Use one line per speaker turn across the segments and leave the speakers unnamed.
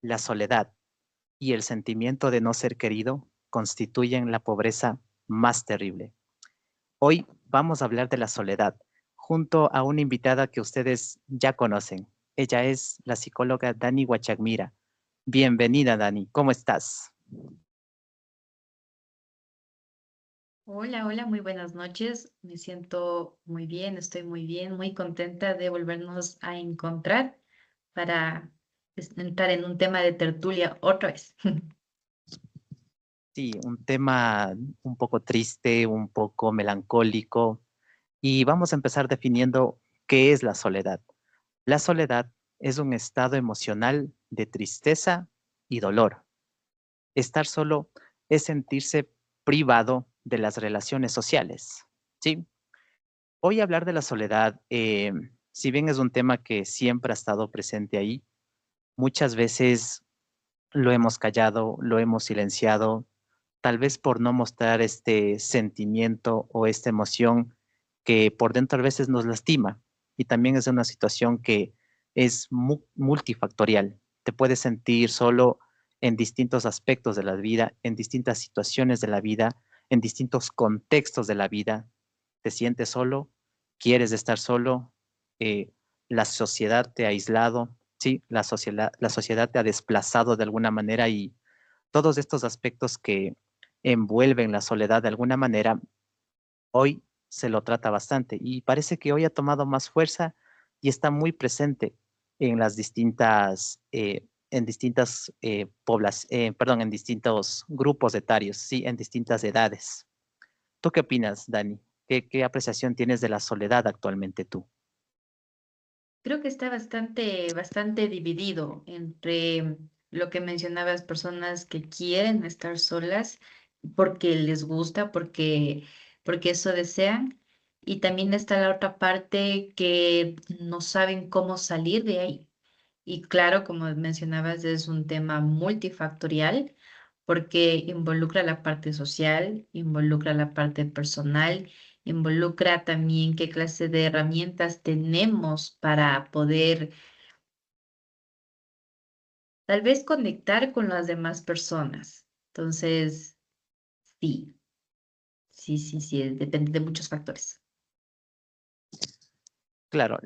La soledad y el sentimiento de no ser querido constituyen la pobreza más terrible. Hoy vamos a hablar de la soledad junto a una invitada que ustedes ya conocen. Ella es la psicóloga Dani Huachagmira. Bienvenida, Dani. ¿Cómo estás?
Hola, hola, muy buenas noches. Me siento muy bien, estoy muy bien, muy contenta de volvernos a encontrar para entrar en un tema de tertulia otra vez.
Sí, un tema un poco triste, un poco melancólico, y vamos a empezar definiendo qué es la soledad. La soledad es un estado emocional de tristeza y dolor. Estar solo es sentirse privado de las relaciones sociales. ¿Sí? Hoy hablar de la soledad, si bien es un tema que siempre ha estado presente ahí, muchas veces lo hemos callado, lo hemos silenciado, tal vez por no mostrar este sentimiento o esta emoción que por dentro a veces nos lastima. Y también es una situación que es multifactorial. Te puedes sentir solo en distintos aspectos de la vida, en distintas situaciones de la vida, en distintos contextos de la vida. Te sientes solo, quieres estar solo, eh, la sociedad te ha aislado, sí, la sociedad te ha desplazado de alguna manera, y todos estos aspectos que envuelven la soledad de alguna manera, hoy se lo trata bastante y parece que hoy ha tomado más fuerza y está muy presente en las perdón, en distintos grupos etarios, sí, en distintas edades. ¿Tú qué opinas, Dani? ¿Qué apreciación tienes de la soledad actualmente tú?
Creo que está bastante dividido entre lo que mencionabas, personas que quieren estar solas porque les gusta, porque eso desean, y también está la otra parte que no saben cómo salir de ahí. Y claro, como mencionabas, es un tema multifactorial porque involucra la parte social, involucra la parte personal, involucra también qué clase de herramientas tenemos para poder tal vez conectar con las demás personas. Entonces, sí, sí, depende de muchos factores.
Claro,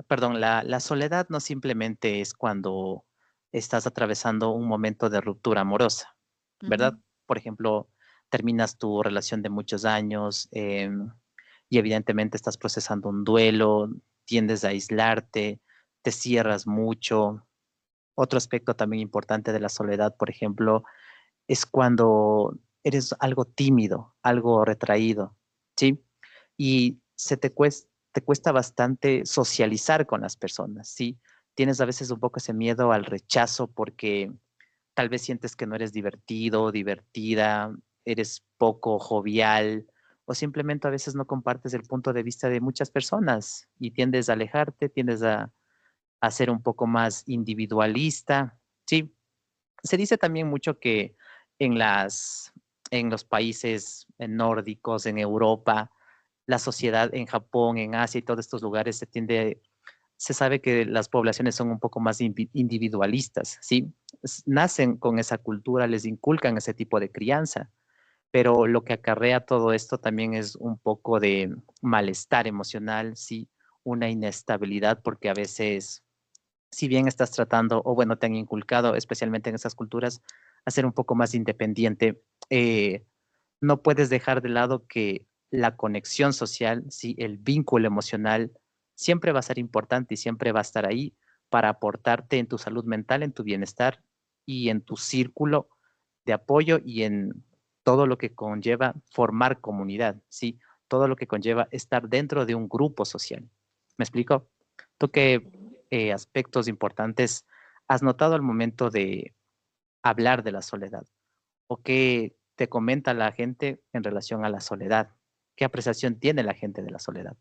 perdón, la soledad no simplemente es cuando estás atravesando un momento de ruptura amorosa,
Ujú.
¿verdad? Por ejemplo, terminas tu relación de muchos años, y evidentemente estás procesando un duelo, tiendes a aislarte, te cierras mucho. Otro aspecto también importante de la soledad, por ejemplo, es cuando eres algo tímido, algo retraído, ¿sí? Y te cuesta bastante socializar con las personas, ¿sí? Tienes a veces un poco ese miedo al rechazo porque tal vez sientes que no eres divertido, divertida, eres poco jovial, o simplemente a veces no compartes el punto de vista de muchas personas y tiendes a alejarte, a ser un poco más individualista, ¿sí? Se dice también mucho que en en los países nórdicos, en Europa, la sociedad en Japón, en Asia y todos estos lugares se sabe que las poblaciones son un poco más individualistas, ¿sí? Nacen con esa cultura, les inculcan ese tipo de crianza, pero lo que acarrea todo esto también es un poco de malestar emocional, ¿sí? Una inestabilidad, porque a veces si bien estás tratando, o bueno, te han inculcado, especialmente en esas culturas, a ser un poco más independiente, eh, no puedes dejar de lado que la conexión social, sí, el vínculo emocional, siempre va a ser importante y siempre va a estar ahí para aportarte en tu salud mental, en tu bienestar y en tu círculo de apoyo y en todo lo que conlleva formar comunidad, sí, todo lo que conlleva estar dentro de un grupo social. ¿Me explico? ¿Tú qué aspectos importantes has notado al momento de hablar de la soledad? ¿O qué te comenta la gente en relación a la soledad? ¿Qué apreciación tiene la gente de la soledad?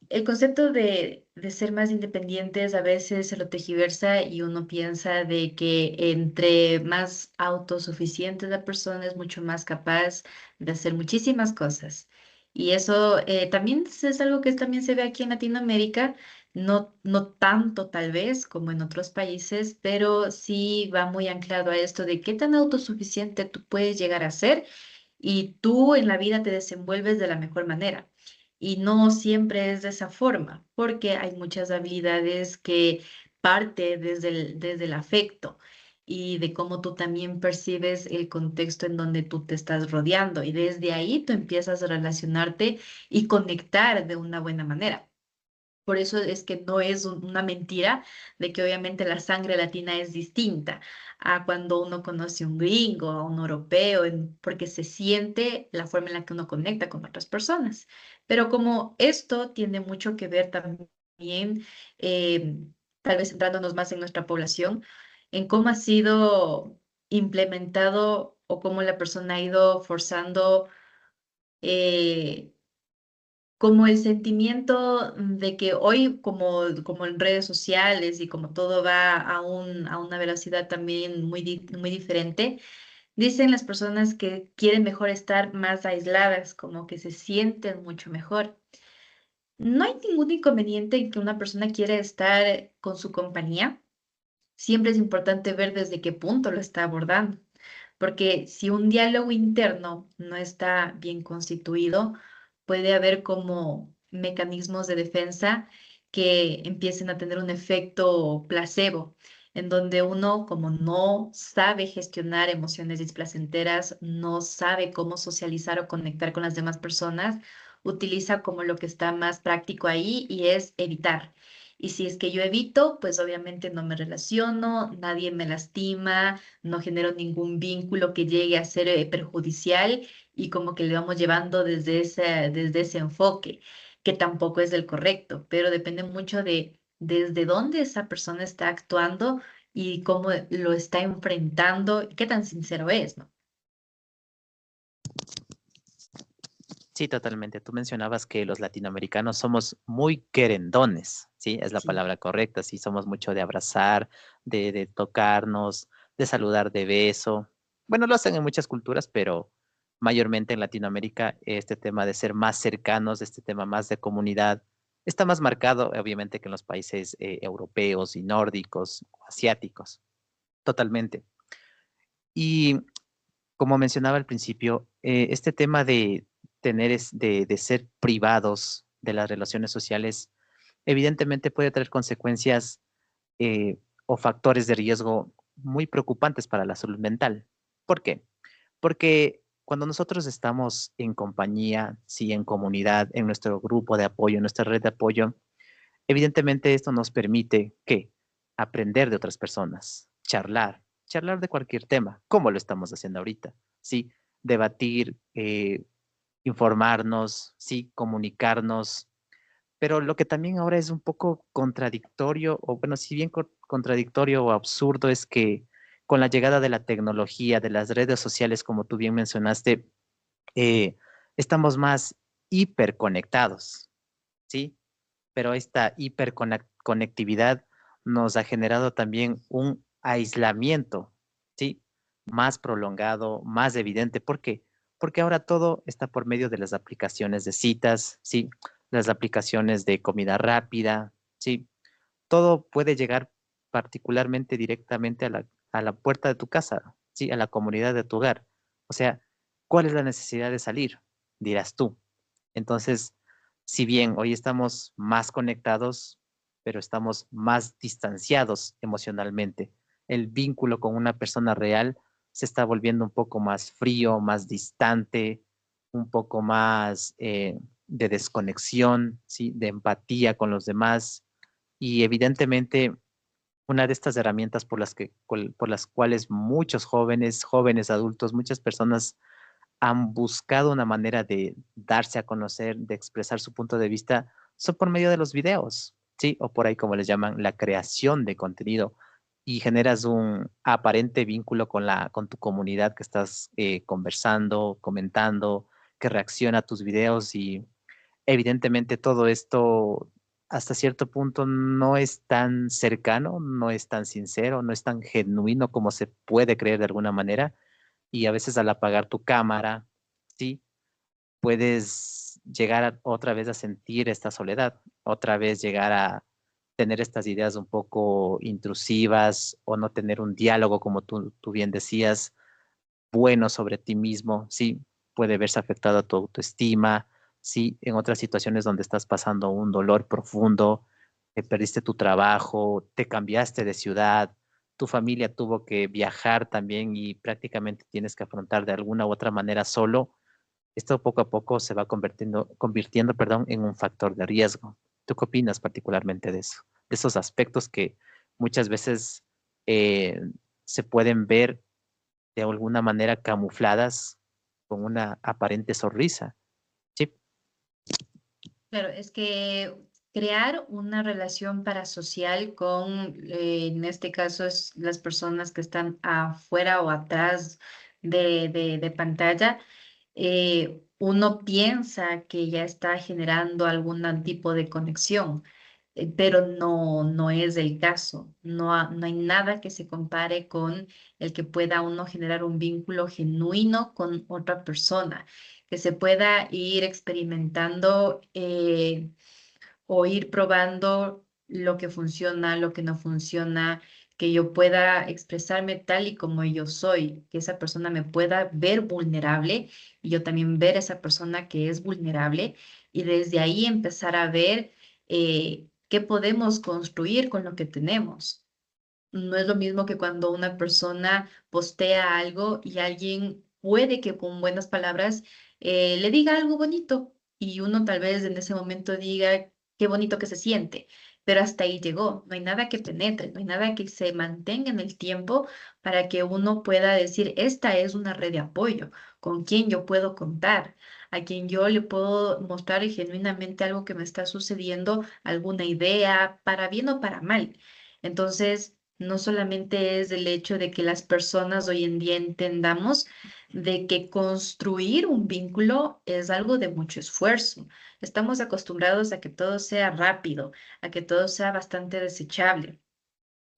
El concepto de ser más independientes a veces se lo tergiversa y uno piensa de que entre más autosuficiente la persona es mucho más capaz de hacer muchísimas cosas. Y eso también es algo que también se ve aquí en Latinoamérica, no tanto tal vez como en otros países, pero sí va muy anclado a esto de qué tan autosuficiente tú puedes llegar a ser y tú en la vida te desenvuelves de la mejor manera. Y no siempre es de esa forma, porque hay muchas habilidades que parte desde el afecto y de cómo tú también percibes el contexto en donde tú te estás rodeando. Y desde ahí tú empiezas a relacionarte y conectar de una buena manera. Por eso es que no es una mentira de que obviamente la sangre latina es distinta a cuando uno conoce a un gringo, a un europeo, porque se siente la forma en la que uno conecta con otras personas. Pero como esto tiene mucho que ver también, eh, tal vez centrándonos más en nuestra población, en cómo ha sido implementado o cómo la persona ha ido forzando. eh, Como el sentimiento de que hoy, como en redes sociales y como todo va a una velocidad también muy diferente, dicen las personas que quieren mejor estar más aisladas, como que se sienten mucho mejor. No hay ningún inconveniente en que una persona quiera estar con su compañía. Siempre es importante ver desde qué punto lo está abordando. Porque si un diálogo interno no está bien constituido, puede haber como mecanismos de defensa que empiecen a tener un efecto placebo, en donde uno, como no sabe gestionar emociones displacenteras, no sabe cómo socializar o conectar con las demás personas, utiliza como lo que está más práctico ahí y es evitar. Y si es que yo evito, pues obviamente no me relaciono, nadie me lastima, no genero ningún vínculo que llegue a ser perjudicial y como que le vamos llevando desde ese enfoque, que tampoco es el correcto, pero depende mucho de desde dónde esa persona está actuando y cómo lo está enfrentando y qué tan sincero es, ¿no?
Sí, totalmente. Tú mencionabas que los latinoamericanos somos muy querendones, ¿sí? Es la
Sí.
palabra correcta, sí, somos mucho de abrazar, de tocarnos, de saludar de beso. Bueno, lo hacen en muchas culturas, pero mayormente en Latinoamérica este tema de ser más cercanos, este tema más de comunidad, está más marcado, obviamente, que en los países europeos y nórdicos, asiáticos, totalmente. Y como mencionaba al principio, este tema de de ser privados de las relaciones sociales, evidentemente puede traer consecuencias o factores de riesgo muy preocupantes para la salud mental. ¿Por qué? Porque cuando nosotros estamos en compañía, sí, en comunidad, en nuestro grupo de apoyo, en nuestra red de apoyo, evidentemente esto nos permite que aprender de otras personas, charlar de cualquier tema, como lo estamos haciendo ahorita, sí, debatir, informarnos, sí, comunicarnos, pero lo que también ahora es un poco contradictorio, o bueno, si bien contradictorio o absurdo, es que con la llegada de la tecnología, de las redes sociales, como tú bien mencionaste, eh, estamos más hiperconectados, ¿sí? Pero esta hiperconectividad nos ha generado también un aislamiento, ¿sí? Más prolongado, más evidente. ¿Por qué? Porque ahora todo está por medio de las aplicaciones de citas, ¿sí? Las aplicaciones de comida rápida, ¿sí? Todo puede llegar particularmente directamente a la puerta de tu casa, ¿sí? A la comunidad de tu hogar. O sea, ¿cuál es la necesidad de salir? Dirás tú. Entonces, si bien hoy estamos más conectados, pero estamos más distanciados emocionalmente, el vínculo con una persona real se está volviendo un poco más frío, más distante, un poco más de desconexión, ¿sí? De empatía con los demás. Y evidentemente, una de estas herramientas por las cuales muchos jóvenes adultos, muchas personas han buscado una manera de darse a conocer, de expresar su punto de vista, son por medio de los videos, ¿sí? O por ahí como les llaman, la creación de contenido. Y generas un aparente vínculo con con tu comunidad que estás conversando, comentando, que reacciona a tus videos y evidentemente todo esto hasta cierto punto no es tan cercano, no es tan sincero, no es tan genuino como se puede creer de alguna manera y a veces al apagar tu cámara, sí, puedes llegar otra vez a sentir esta soledad, otra vez llegar tener estas ideas un poco intrusivas o no tener un diálogo, como tú bien decías, bueno sobre ti mismo, sí, puede verse afectado a tu autoestima, sí, en otras situaciones donde estás pasando un dolor profundo, perdiste tu trabajo, te cambiaste de ciudad, tu familia tuvo que viajar también y prácticamente tienes que afrontar de alguna u otra manera solo, esto poco a poco se va convirtiendo, perdón, en un factor de riesgo. ¿Tú qué opinas particularmente de eso? De esos aspectos que muchas veces eh, se pueden ver de alguna manera camufladas con una aparente sonrisa. Sí,
Claro, es que crear una relación parasocial con, en este caso, es las personas que están afuera o atrás de pantalla, uno piensa que ya está generando algún tipo de conexión, pero no es el caso. No hay nada que se compare con el que pueda uno generar un vínculo genuino con otra persona, que se pueda ir experimentando o ir probando lo que funciona, lo que no funciona, que yo pueda expresarme tal y como yo soy, que esa persona me pueda ver vulnerable y yo también ver a esa persona que es vulnerable y desde ahí empezar a ver qué podemos construir con lo que tenemos. No es lo mismo que cuando una persona postea algo y alguien puede que con buenas palabras le diga algo bonito y uno tal vez en ese momento diga qué bonito que se siente, pero hasta ahí llegó. No hay nada que penetre, no hay nada que se mantenga en el tiempo para que uno pueda decir, esta es una red de apoyo, con quien yo puedo contar, a quien yo le puedo mostrar genuinamente algo que me está sucediendo, alguna idea, para bien o para mal. Entonces, no solamente es el hecho de que las personas hoy en día entendamos de que construir un vínculo es algo de mucho esfuerzo. Estamos acostumbrados a que todo sea rápido, a que todo sea bastante desechable.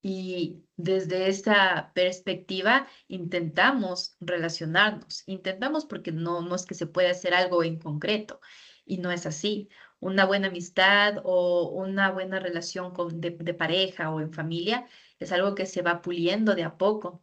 Y desde esa perspectiva intentamos relacionarnos, intentamos porque no es que se pueda hacer algo en concreto y no es así. Una buena amistad o una buena relación de pareja o en familia es algo que se va puliendo de a poco.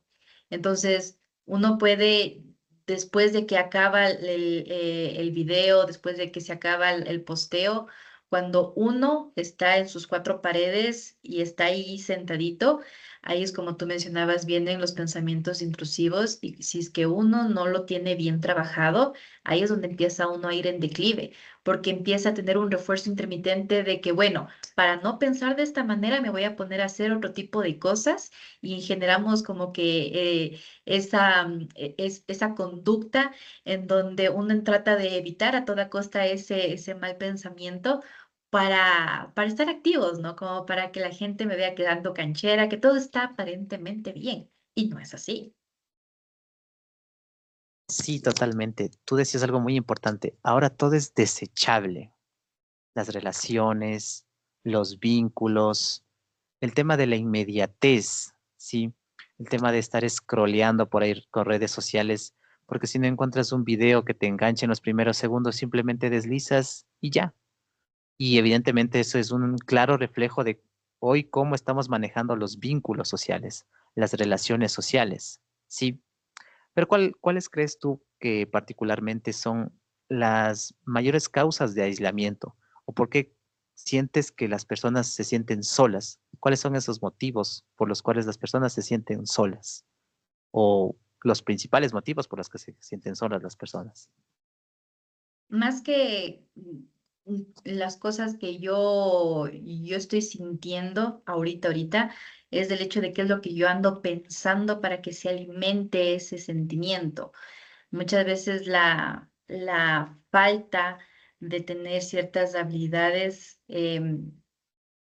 Entonces, uno puede, después de que acaba el video, después de que se acaba el posteo, cuando uno está en sus cuatro paredes y está ahí sentadito, ahí es como tú mencionabas, vienen los pensamientos intrusivos y si es que uno no lo tiene bien trabajado, ahí es donde empieza uno a ir en declive, porque empieza a tener un refuerzo intermitente de que, bueno, para no pensar de esta manera me voy a poner a hacer otro tipo de cosas y generamos como que esa conducta en donde uno trata de evitar a toda costa ese mal pensamiento para estar activos, ¿no? Como para que la gente me vea quedando canchera, que todo está aparentemente bien. Y no es así.
sí, totalmente. Tú decías algo muy importante. Ahora todo es desechable. Las relaciones, los vínculos, el tema de la inmediatez, ¿sí? El tema de estar scrolleando por ahí con redes sociales, porque si no encuentras un video que te enganche en los primeros segundos, simplemente deslizas y ya. Y evidentemente eso es un claro reflejo de hoy cómo estamos manejando los vínculos sociales, las relaciones sociales, ¿sí? Pero ¿cuáles crees tú que particularmente son las mayores causas de aislamiento? ¿O por qué sientes que las personas se sienten solas? ¿Cuáles son esos motivos por los cuales las personas se sienten solas? ¿O los principales motivos por los que se sienten solas las personas?
Más que las cosas que yo estoy sintiendo ahorita, es el hecho de qué es lo que yo ando pensando para que se alimente ese sentimiento. Muchas veces la falta de tener ciertas habilidades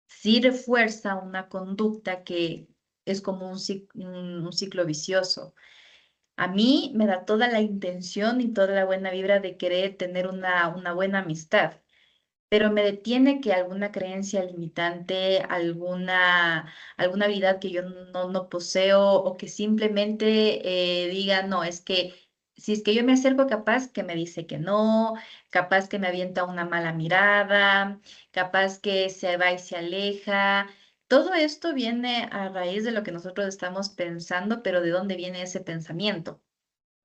sí refuerza una conducta que es como un ciclo vicioso. A mí me da toda la intención y toda la buena vibra de querer tener una buena amistad, pero me detiene que alguna creencia limitante, alguna habilidad que yo no poseo o que simplemente diga, no, es que si es que yo me acerco, capaz que me dice que no, capaz que me avienta una mala mirada, capaz que se va y se aleja. Todo esto viene a raíz de lo que nosotros estamos pensando, pero ¿de dónde viene ese pensamiento?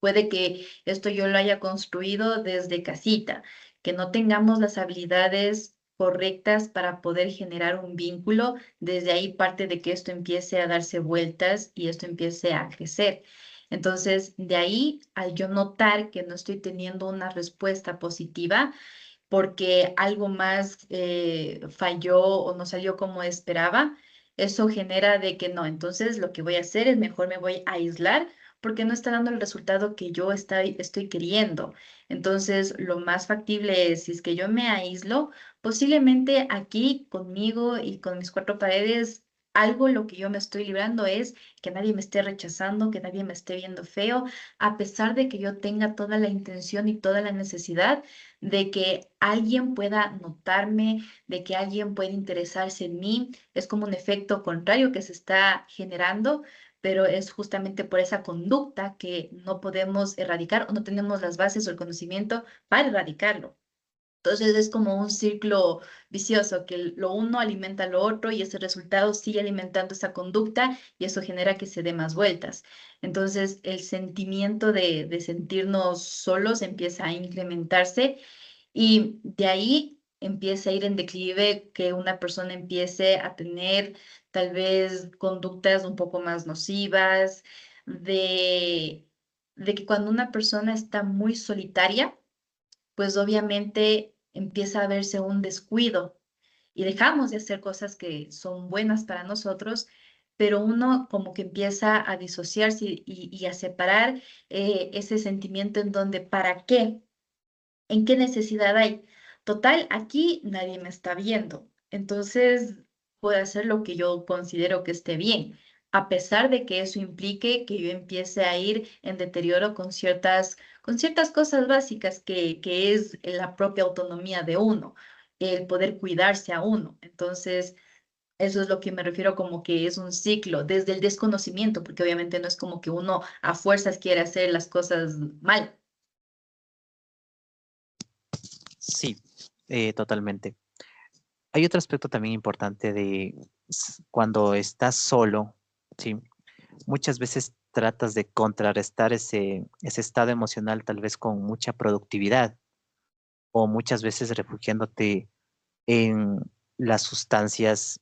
Puede que esto yo lo haya construido desde casita, que no tengamos las habilidades correctas para poder generar un vínculo. Desde ahí parte de que esto empiece a darse vueltas y esto empiece a crecer. Entonces, de ahí, al yo notar que no estoy teniendo una respuesta positiva, porque algo más falló o no salió como esperaba, eso genera de que no, entonces lo que voy a hacer es mejor me voy a aislar porque no está dando el resultado que yo estoy queriendo. Entonces, lo más factible es, si es que yo me aíslo, posiblemente aquí conmigo y con mis cuatro paredes, algo lo que yo me estoy librando es que nadie me esté rechazando, que nadie me esté viendo feo, a pesar de que yo tenga toda la intención y toda la necesidad de que alguien pueda notarme, de que alguien pueda interesarse en mí. Es como un efecto contrario que se está generando, pero es justamente por esa conducta que no podemos erradicar o no tenemos las bases o el conocimiento para erradicarlo. Entonces es como un círculo vicioso, que lo uno alimenta lo otro y ese resultado sigue alimentando esa conducta y eso genera que se dé más vueltas. Entonces el sentimiento de sentirnos solos empieza a incrementarse y de ahí empieza a ir en declive, que una persona empiece a tener tal vez conductas un poco más nocivas, de, de que cuando una persona está muy solitaria, pues obviamente empieza a verse un descuido y dejamos de hacer cosas que son buenas para nosotros, pero uno como que empieza a disociarse y a separar ese sentimiento en donde, ¿para qué? ¿En qué necesidad hay? Total, aquí nadie me está viendo. Entonces, puedo hacer lo que yo considero que esté bien, a pesar de que eso implique que yo empiece a ir en deterioro con ciertas cosas básicas que es la propia autonomía de uno, el poder cuidarse a uno. Entonces, eso es lo que me refiero como que es un ciclo desde el desconocimiento, porque obviamente no es como que uno a fuerzas quiere hacer las cosas mal.
Sí, totalmente. Hay otro aspecto también importante de cuando estás solo, ¿sí? Muchas veces tratas de contrarrestar ese estado emocional tal vez con mucha productividad o muchas veces refugiándote en las sustancias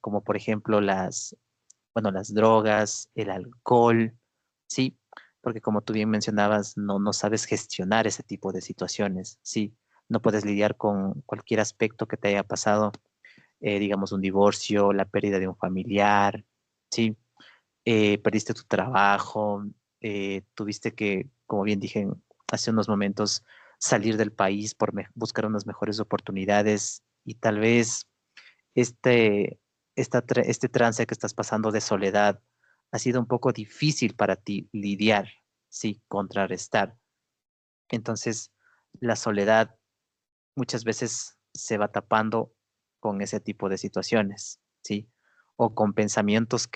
como por ejemplo bueno, las drogas, el alcohol, ¿sí? Porque como tú bien mencionabas, no sabes gestionar ese tipo de situaciones, ¿sí? No puedes lidiar con cualquier aspecto que te haya pasado, digamos un divorcio, la pérdida de un familiar, ¿sí? Perdiste tu trabajo, tuviste que, como bien dije hace unos momentos, salir del país por buscar unas mejores oportunidades y tal vez este, este trance que estás pasando de soledad ha sido un poco difícil para ti lidiar, sí, contrarrestar. Entonces, la soledad muchas veces se va tapando con ese tipo de situaciones, ¿sí? O con pensamientos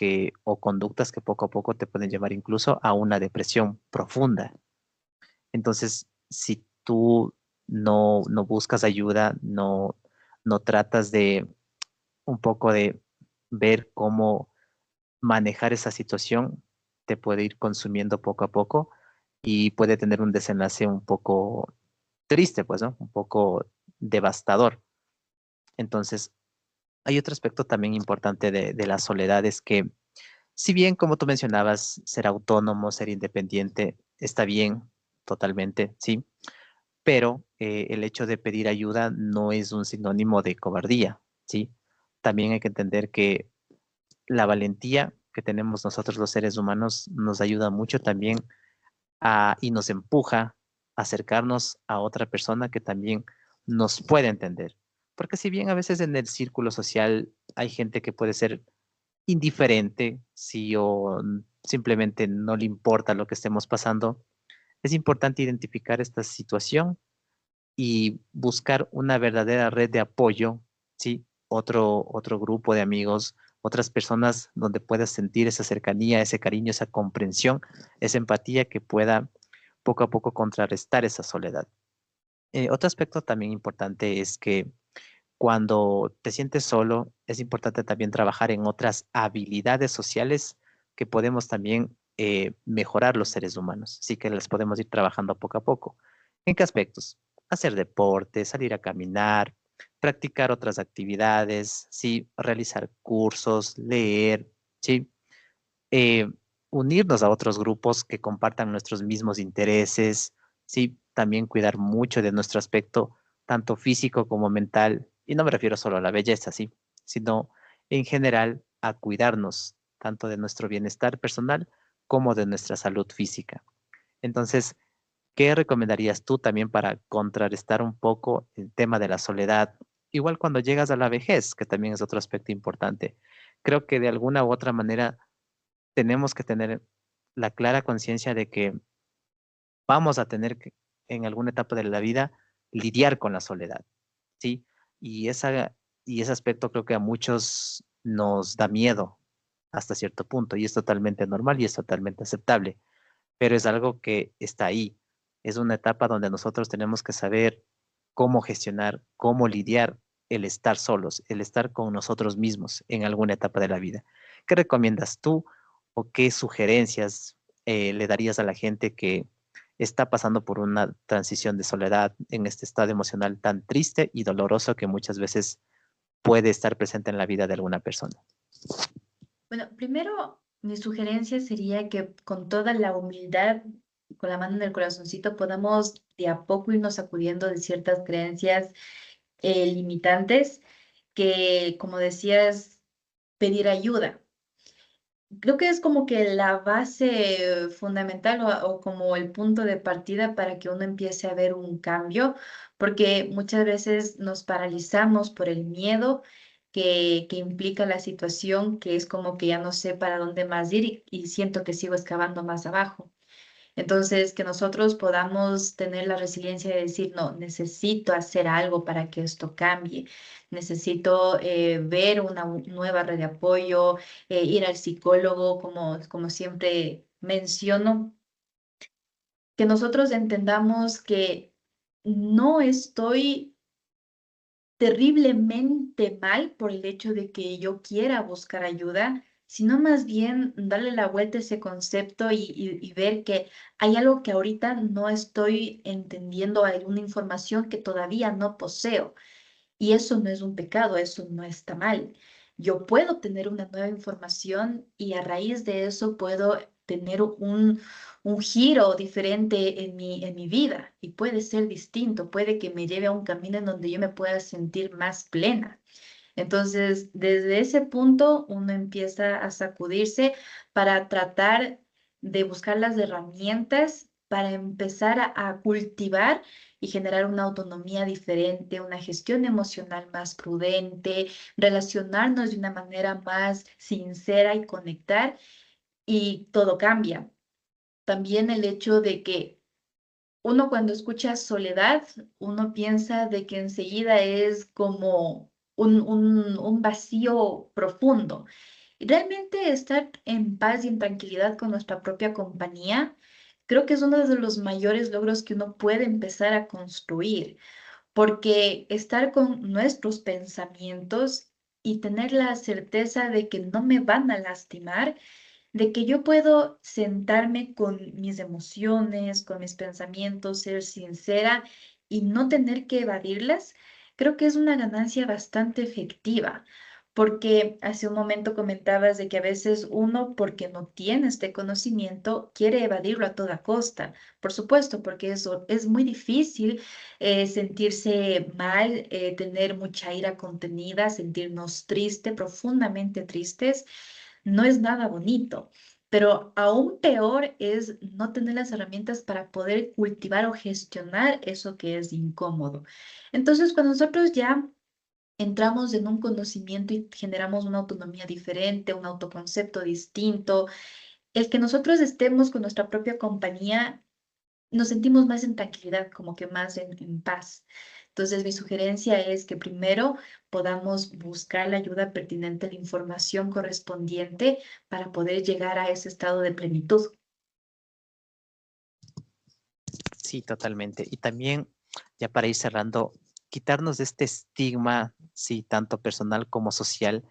o conductas que poco a poco te pueden llevar incluso a una depresión profunda. Entonces, si tú no buscas ayuda, no tratas de un poco de ver cómo manejar esa situación, te puede ir consumiendo poco a poco y puede tener un desenlace un poco triste, pues, ¿no? Un poco devastador. Entonces, hay otro aspecto también importante de la soledad, es que si bien, como tú mencionabas, ser autónomo, ser independiente, está bien, totalmente, sí, pero el hecho de pedir ayuda no es un sinónimo de cobardía, ¿sí? También hay que entender que la valentía que tenemos nosotros los seres humanos nos ayuda mucho también y nos empuja a acercarnos a otra persona que también nos puede entender. Porque si bien a veces en el círculo social hay gente que puede ser indiferente, si o simplemente no le importa lo que estemos pasando, es importante identificar esta situación y buscar una verdadera red de apoyo, ¿sí? Otro grupo de amigos, otras personas donde puedas sentir esa cercanía, ese cariño, esa comprensión, esa empatía que pueda poco a poco contrarrestar esa soledad. Otro aspecto también importante es que Cuando te sientes solo, es importante también trabajar en otras habilidades sociales que podemos también mejorar los seres humanos. Así que las podemos ir trabajando poco a poco. ¿En qué aspectos? Hacer deporte, salir a caminar, practicar otras actividades, sí, realizar cursos, leer, sí, eh, unirnos a otros grupos que compartan nuestros mismos intereses, sí, también cuidar mucho de nuestro aspecto, tanto físico como mental, y no me refiero solo a la belleza, sí, sino en general a cuidarnos tanto de nuestro bienestar personal como de nuestra salud física. Entonces, ¿qué recomendarías tú también para contrarrestar un poco el tema de la soledad? Igual cuando llegas a la vejez, que también es otro aspecto importante. Creo que de alguna u otra manera tenemos que tener la clara conciencia de que vamos a tener que, en alguna etapa de la vida, lidiar con la soledad, ¿sí? Y, y ese aspecto creo que a muchos nos da miedo hasta cierto punto, y es totalmente normal y es totalmente aceptable, pero es algo que está ahí. Es una etapa donde nosotros tenemos que saber cómo gestionar, cómo lidiar el estar solos, el estar con nosotros mismos en alguna etapa de la vida. ¿Qué recomiendas tú o qué sugerencias le darías a la gente que está pasando por una transición de soledad en este estado emocional tan triste y doloroso que muchas veces puede estar presente en la vida de alguna persona?
Bueno, primero, mi sugerencia sería que con toda la humildad, con la mano en el corazoncito, podamos de a poco irnos sacudiendo de ciertas creencias limitantes que, como decías, pedir ayuda. Creo que es como que la base fundamental o como el punto de partida para que uno empiece a ver un cambio, porque muchas veces nos paralizamos por el miedo que implica la situación, que es como que ya no sé para dónde más ir y siento que sigo excavando más abajo. Entonces, que nosotros podamos tener la resiliencia de decir, no, necesito hacer algo para que esto cambie, necesito ver una nueva red de apoyo, ir al psicólogo, como siempre menciono, que nosotros entendamos que no estoy terriblemente mal por el hecho de que yo quiera buscar ayuda, sino más bien darle la vuelta a ese concepto y ver que hay algo que ahorita no estoy entendiendo, hay una información que todavía no poseo. Y eso no es un pecado, eso no está mal. Yo puedo tener una nueva información y a raíz de eso puedo tener un giro diferente en mi vida y puede ser distinto, puede que me lleve a un camino en donde yo me pueda sentir más plena. Entonces, desde ese punto, uno empieza a sacudirse para tratar de buscar las herramientas para empezar a cultivar y generar una autonomía diferente, una gestión emocional más prudente, relacionarnos de una manera más sincera y conectar, y todo cambia. También el hecho de que uno cuando escucha soledad, uno piensa de que enseguida es como un vacío profundo. Y realmente estar en paz y en tranquilidad con nuestra propia compañía, creo que es uno de los mayores logros que uno puede empezar a construir, porque estar con nuestros pensamientos y tener la certeza de que no me van a lastimar, de que yo puedo sentarme con mis emociones, con mis pensamientos, ser sincera y no tener que evadirlas, creo que es una ganancia bastante efectiva. Porque hace un momento comentabas de que a veces uno, porque no tiene este conocimiento, quiere evadirlo a toda costa. Por supuesto, porque eso es muy difícil sentirse mal, tener mucha ira contenida, sentirnos tristes, profundamente tristes no es nada bonito, pero aún peor es no tener las herramientas para poder cultivar o gestionar eso que es incómodo. Entonces, cuando nosotros ya entramos en un conocimiento y generamos una autonomía diferente, un autoconcepto distinto, el que nosotros estemos con nuestra propia compañía nos sentimos más en tranquilidad, como que más en paz. Entonces, mi sugerencia es que primero podamos buscar la ayuda pertinente, la información correspondiente para poder llegar a ese estado de plenitud.
Sí, totalmente. Y también, ya para ir cerrando, quitarnos de este estigma, sí, tanto personal como social,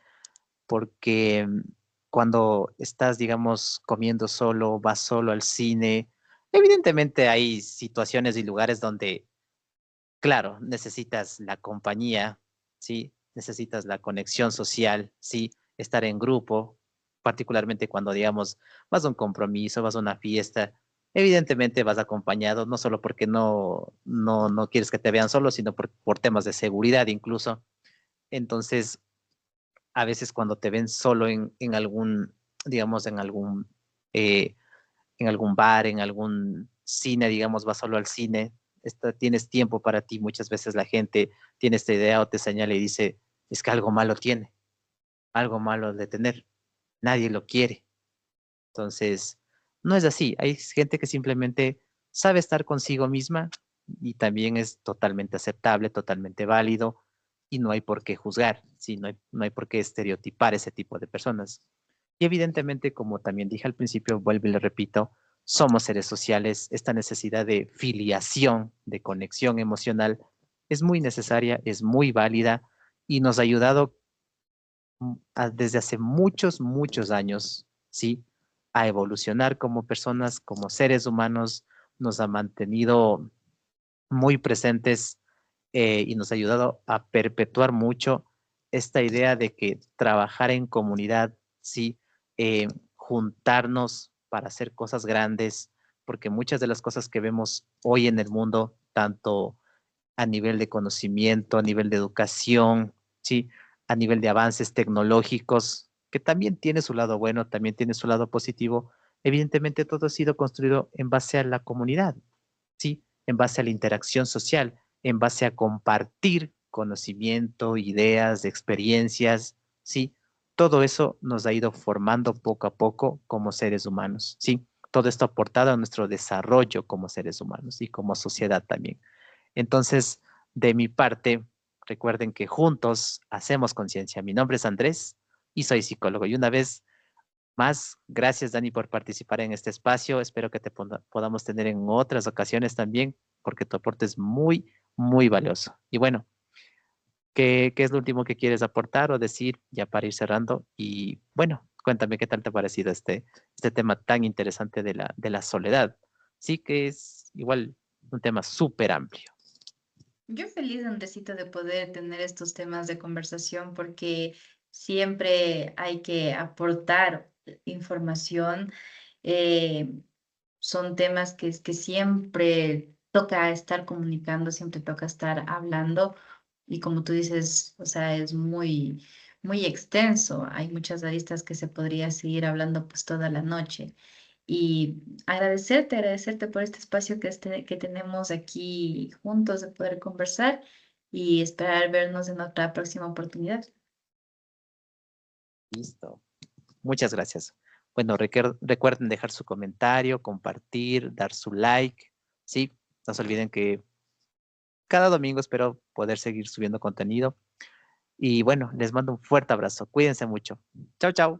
porque cuando estás, digamos, comiendo solo, vas solo al cine, evidentemente hay situaciones y lugares donde, claro, necesitas la compañía, sí, necesitas la conexión social, sí, estar en grupo, particularmente cuando, digamos, vas a un compromiso, vas a una fiesta. Evidentemente vas acompañado, no solo porque no quieres que te vean solo, sino por temas de seguridad incluso. Entonces, a veces cuando te ven solo en algún, digamos, eh, en algún bar, en algún cine, digamos, vas solo al cine, tienes tiempo para ti, muchas veces la gente tiene esta idea o te señala y dice, es que algo malo tiene, algo malo de tener, nadie lo quiere. Entonces, no es así, hay gente que simplemente sabe estar consigo misma y también es totalmente aceptable, totalmente válido y no hay por qué juzgar, ¿sí? No hay por qué estereotipar ese tipo de personas. Y evidentemente, como también dije al principio, vuelvo y le repito, somos seres sociales, esta necesidad de filiación, de conexión emocional, es muy necesaria, es muy válida y nos ha ayudado desde hace muchos, muchos años, ¿sí? A evolucionar como personas, como seres humanos, nos ha mantenido muy presentes y nos ha ayudado a perpetuar mucho esta idea de que trabajar en comunidad, sí, juntarnos para hacer cosas grandes, porque muchas de las cosas que vemos hoy en el mundo, tanto a nivel de conocimiento, a nivel de educación, sí, a nivel de avances tecnológicos, que también tiene su lado bueno, también tiene su lado positivo, evidentemente todo ha sido construido en base a la comunidad, ¿sí? En base a la interacción social, en base a compartir conocimiento, ideas, experiencias, ¿sí? Todo eso nos ha ido formando poco a poco como seres humanos, ¿sí? Todo esto ha aportado a nuestro desarrollo como seres humanos y como sociedad también. Entonces, de mi parte, recuerden que juntos hacemos conciencia. Mi nombre es Andrés y soy psicólogo. Y una vez más, gracias Dani por participar en este espacio. Espero que te podamos tener en otras ocasiones también, porque tu aporte es muy, muy valioso. Y bueno, ¿qué es lo último que quieres aportar o decir ya para ir cerrando? Y bueno, cuéntame qué tal te ha parecido este tema tan interesante de la soledad. Sí que es igual un tema súper amplio.
Yo feliz, Andresito, de poder tener estos temas de conversación porque siempre hay que aportar información. eh, Son temas que siempre toca estar comunicando, siempre toca estar hablando. Y como tú dices, o sea, es muy, muy extenso. Hay muchas aristas que se podría seguir hablando pues toda la noche. Y agradecerte por este espacio que tenemos aquí juntos de poder conversar y esperar vernos en otra próxima oportunidad.
Listo. Muchas gracias. Bueno, recuerden dejar su comentario, compartir, dar su like, ¿sí? No se olviden que cada domingo espero poder seguir subiendo contenido. Y bueno, les mando un fuerte abrazo. Cuídense mucho. Chao, chao.